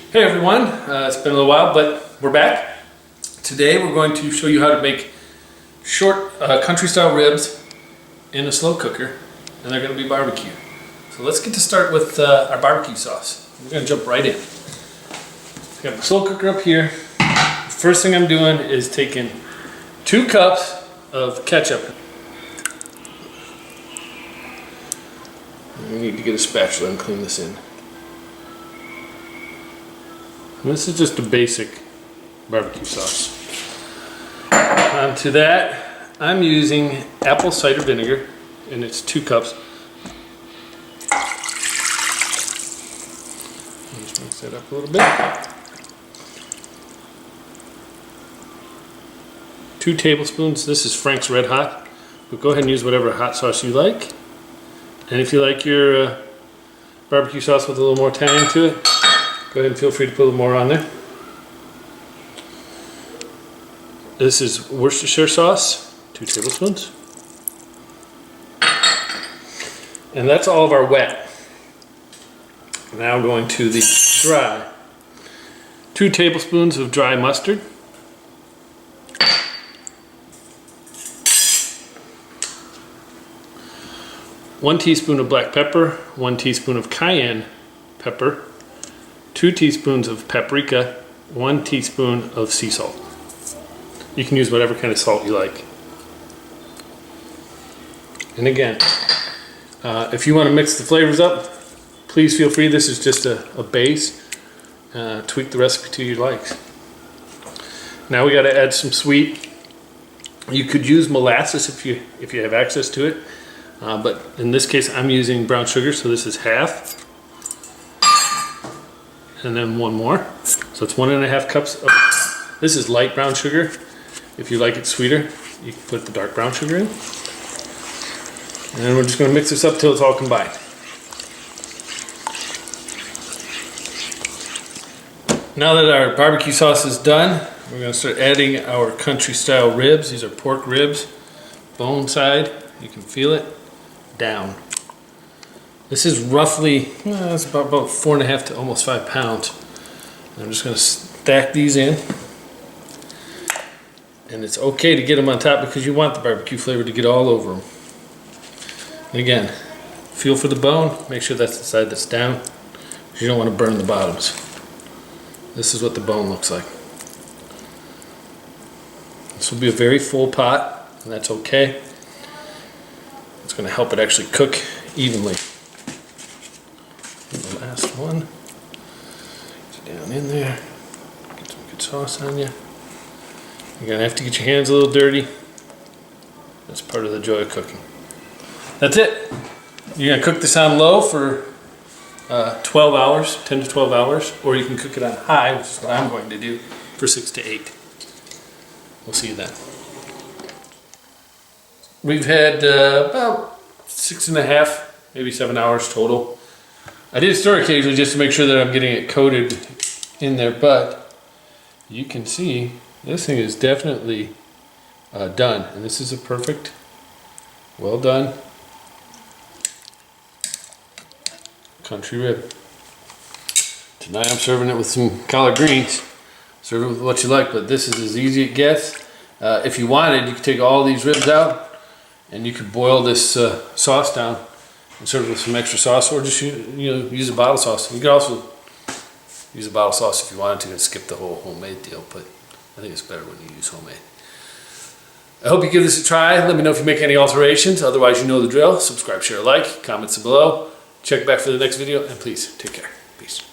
Hey everyone, it's been a little while, but we're back. Today we're going to show you how to make short country style ribs in a slow cooker, and they're going to be barbecue. So let's get to start with our barbecue sauce. We're going to jump right in. I got the slow cooker up here. The first thing I'm doing is taking 2 cups of ketchup. We need to get a spatula and clean this in. This is just a basic barbecue sauce. Onto that, I'm using apple cider vinegar, and it's 2 cups. Just mix that up a little bit. 2 tablespoons. This is Frank's Red Hot, but go ahead and use whatever hot sauce you like. And if you like your barbecue sauce with a little more tang to it, go ahead and feel free to put a little more on there. This is Worcestershire sauce, 2 tablespoons. And that's all of our wet. Now going to the dry. 2 tablespoons of dry mustard. 1 teaspoon of black pepper, 1 teaspoon of cayenne pepper, 2 teaspoons of paprika, 1 teaspoon of sea salt. You can use whatever kind of salt you like. And again, if you want to mix the flavors up, please feel free. This is just a base. Tweak the recipe to your likes. Now we got to add some sweet. You could use molasses if you have access to it, but in this case I'm using brown sugar, so this is half. And then 1 more. So it's 1.5 cups of, this is light brown sugar. If you like it sweeter, you can put the dark brown sugar in. And then we're just going to mix this up till it's all combined. Now that our barbecue sauce is done, we're going to start adding our country style ribs. These are pork ribs, bone side. You can feel it down. This is roughly, it's about 4.5 to almost 5 pounds. And I'm just going to stack these in. And it's okay to get them on top because you want the barbecue flavor to get all over them. And again, feel for the bone. Make sure that's the side that's down. You don't want to burn the bottoms. This is what the bone looks like. This will be a very full pot, and that's okay. It's going to help it actually cook evenly. The last one. Get down in there. Get some good sauce on you. You're going to have to get your hands a little dirty. That's part of the joy of cooking. That's it. You're going to cook this on low for 12 hours, 10 to 12 hours, or you can cook it on high, which is what I'm going to do, for 6 to 8. We'll see you then. We've had about 6.5, maybe 7 hours total. I did stir occasionally just to make sure that I'm getting it coated in there, but you can see this thing is definitely done, and this is a perfect, well done country rib. Tonight I'm serving it with some collard greens. Serve it with what you like, but this is as easy as it gets. If you wanted, you could take all these ribs out and you could boil this sauce down and serve it with some extra sauce, or just use a bottle sauce. You could also use a bottle sauce if you wanted to and skip the whole homemade deal, but I think it's better when you use homemade. I hope you give this a try. Let me know if you make any alterations. Otherwise, you know the drill. Subscribe, share, like, comments below. Check back for the next video, and please take care. Peace.